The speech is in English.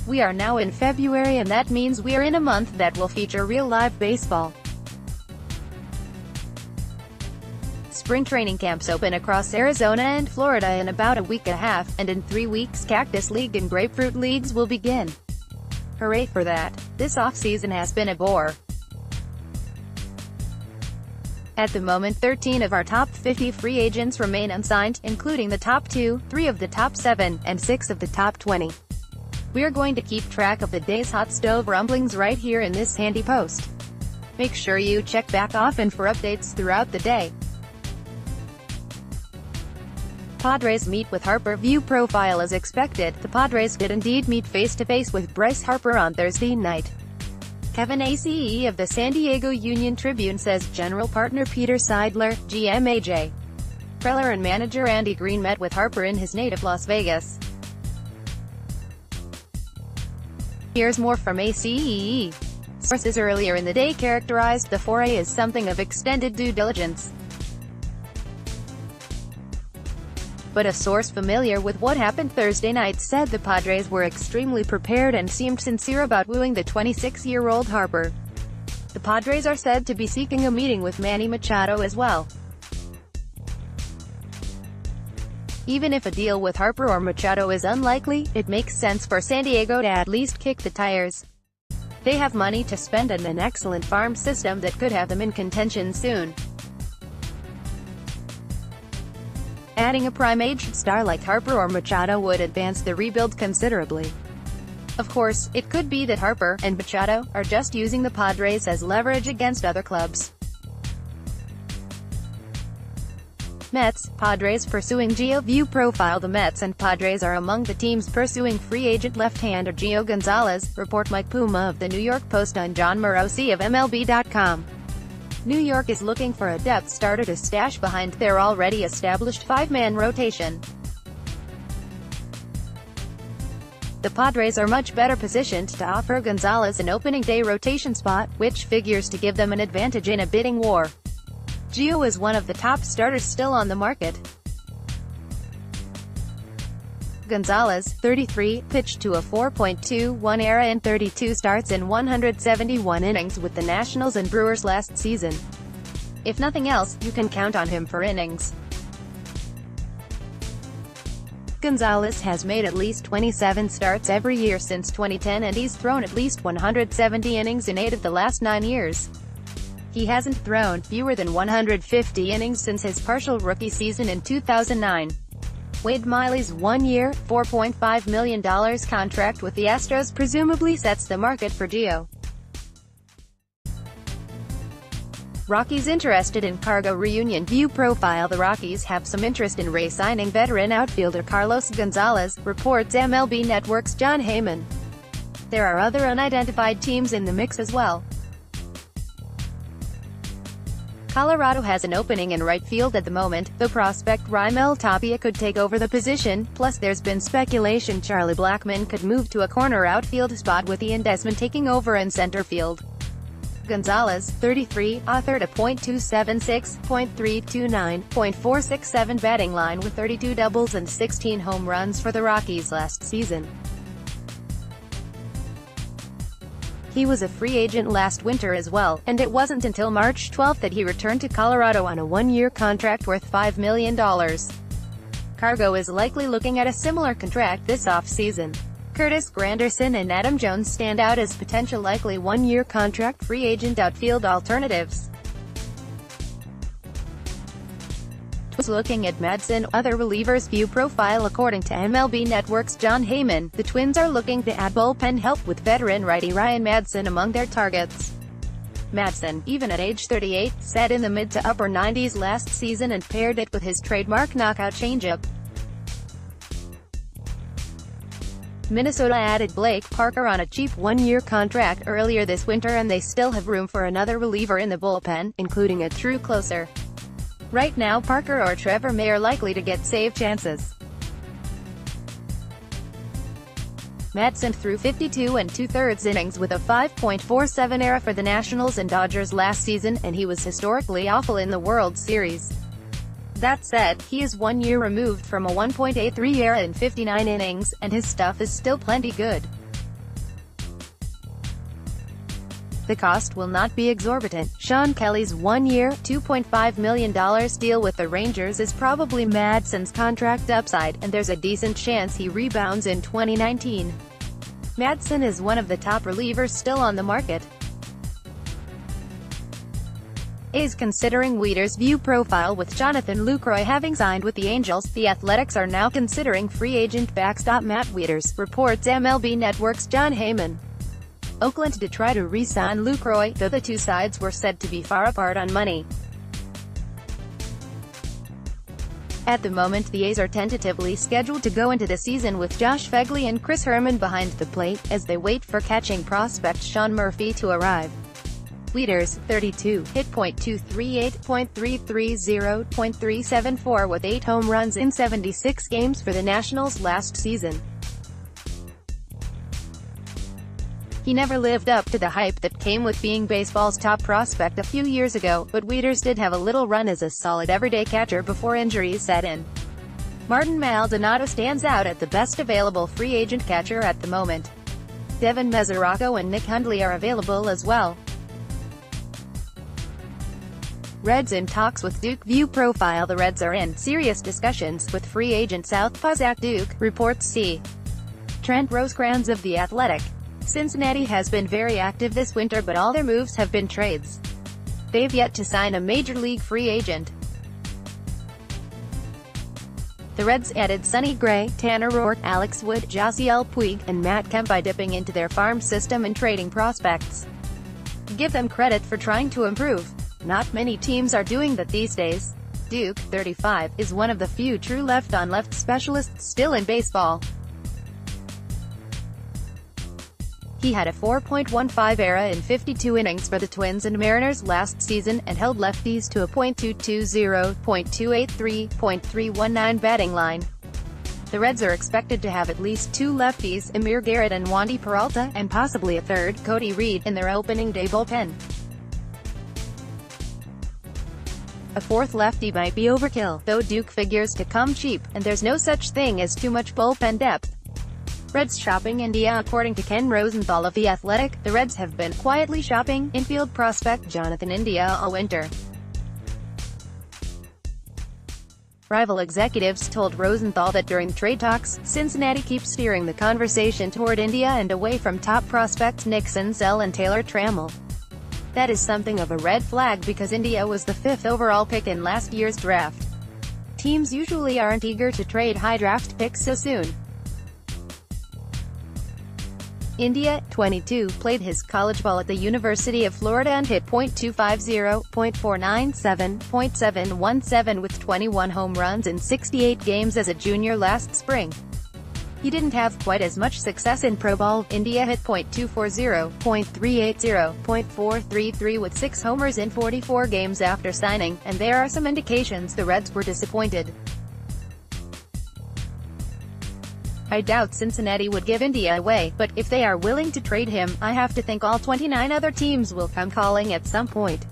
We are now in February, and that means we are in a month that will feature real live baseball. Spring training camps open across Arizona and Florida in about a week and a half, and in 3 weeks Cactus League and Grapefruit Leagues will begin. Hooray for that. This offseason has been a bore. At the moment, 13 of our top 50 free agents remain unsigned, including the top 2, 3 of the top 7, and 6 of the top 20. We're going to keep track of the day's hot stove rumblings right here in this handy post. Make sure you check back often for updates throughout the day. Padres meet with Harper. View profile as expected. The Padres did indeed meet face-to-face with Bryce Harper on Thursday night. Kevin Ace of the San Diego Union-Tribune says general partner Peter Seidler, GM AJ Preller and manager Andy Green met with Harper in his native Las Vegas. Here's more from ACE. Sources earlier in the day characterized the foray as something of extended due diligence. But a source familiar with what happened Thursday night said the Padres were extremely prepared and seemed sincere about wooing the 26-year-old Harper. The Padres are said to be seeking a meeting with Manny Machado as well. Even if a deal with Harper or Machado is unlikely, it makes sense for San Diego to at least kick the tires. They have money to spend and an excellent farm system that could have them in contention soon. Adding a prime-aged star like Harper or Machado would advance the rebuild considerably. Of course, it could be that Harper and Machado are just using the Padres as leverage against other clubs. Mets, Padres pursuing Gio. View profile. The Mets and Padres are among the teams pursuing free agent left-hander Gio Gonzalez, report Mike Puma of the New York Post on John Morosi of MLB.com. New York is looking for a depth starter to stash behind their already established five-man rotation. The Padres are much better positioned to offer Gonzalez an opening day rotation spot, which figures to give them an advantage in a bidding war. Gio is one of the top starters still on the market. Gonzalez, 33, pitched to a 4.21 ERA in 32 starts in 171 innings with the Nationals and Brewers last season. If nothing else, you can count on him for innings. Gonzalez has made at least 27 starts every year since 2010, and he's thrown at least 170 innings in 8 of the last 9 years. He hasn't thrown fewer than 150 innings since his partial rookie season in 2009. Wade Miley's one-year, $4.5 million contract with the Astros presumably sets the market for Gio. Rockies interested in Cargo reunion. View profile. The Rockies have some interest in re-signing veteran outfielder Carlos Gonzalez, reports MLB Network's Jon Heyman. There are other unidentified teams in the mix as well. Colorado has an opening in right field at the moment. The prospect Raimel Tapia could take over the position, plus there's been speculation Charlie Blackmon could move to a corner outfield spot with Ian Desmond taking over in center field. Gonzalez, 33, authored a .276, .329, .467 batting line with 32 doubles and 16 home runs for the Rockies last season. He was a free agent last winter as well, and it wasn't until March 12 that he returned to Colorado on a one-year contract worth $5 million. Cargo is likely looking at a similar contract this offseason. Curtis Granderson and Adam Jones stand out as potential likely one-year contract free agent outfield alternatives. Was looking at Madsen, other relievers. View profile. According to MLB Network's Jon Heyman, the Twins are looking to add bullpen help with veteran righty Ryan Madsen among their targets. Madsen, even at age 38, sat in the mid to upper 90s last season and paired it with his trademark knockout changeup. Minnesota added Blake Parker on a cheap one-year contract earlier this winter, and they still have room for another reliever in the bullpen, including a true closer. Right now Parker or Trevor May are likely to get save chances. Madsen threw 52 2/3 innings with a 5.47 ERA for the Nationals and Dodgers last season, and he was historically awful in the World Series. That said, he is 1 year removed from a 1.83 ERA in 59 innings, and his stuff is still plenty good. The cost will not be exorbitant. Sean Kelly's one-year, $2.5 million deal with the Rangers is probably Madsen's contract upside, and there's a decent chance he rebounds in 2019. Madsen is one of the top relievers still on the market. Is considering Wieters' view profile with Jonathan Lucroy having signed with the Angels. The Athletics are now considering free agent backstop Matt Wieters, reports MLB Network's John Heyman. Oakland to try to re-sign Lucroy, though the two sides were said to be far apart on money. At the moment, the A's are tentatively scheduled to go into the season with Josh Phegley and Chris Herman behind the plate, as they wait for catching prospect Sean Murphy to arrive. Wieters, 32, hit .238, .330, .374 with 8 home runs in 76 games for the Nationals last season. He never lived up to the hype that came with being baseball's top prospect a few years ago, but Wieters did have a little run as a solid everyday catcher before injuries set in. Martin Maldonado stands out as the best available free agent catcher at the moment. Devin Mesoraco and Nick Hundley are available as well. Reds in talks with Duke. View profile. The Reds are in serious discussions with free agent southpaw Zach Duke, reports C. Trent Rosecrans of The Athletic. Cincinnati has been very active this winter, but all their moves have been trades. They've yet to sign a major league free agent. The Reds added Sonny Gray, Tanner Roark, Alex Wood, Josiel Puig, and Matt Kemp by dipping into their farm system and trading prospects. Give them credit for trying to improve. Not many teams are doing that these days. Duke, 35, is one of the few true left-on-left specialists still in baseball. He had a 4.15 ERA in 52 innings for the Twins and Mariners last season, and held lefties to a .220, .283, .319 batting line. The Reds are expected to have at least 2 lefties, Amir Garrett and Wandy Peralta, and possibly a third, Cody Reed, in their opening day bullpen. A fourth lefty might be overkill, though Duke figures to come cheap, and there's no such thing as too much bullpen depth. Reds shopping India. According to Ken Rosenthal of The Athletic, the Reds have been quietly shopping infield prospect Jonathan India all winter. Rival executives told Rosenthal that during trade talks, Cincinnati keeps steering the conversation toward India and away from top prospects Nick Senzel and Taylor Trammell. That is something of a red flag because India was the 5th overall pick in last year's draft. Teams usually aren't eager to trade high draft picks so soon. India, 22, played his college ball at the University of Florida and hit .250, .497, .717 with 21 home runs in 68 games as a junior last spring. He didn't have quite as much success in pro ball. India hit .240, .380, .433 with 6 homers in 44 games after signing, and there are some indications the Reds were disappointed. I doubt Cincinnati would give India away, but if they are willing to trade him, I have to think all 29 other teams will come calling at some point.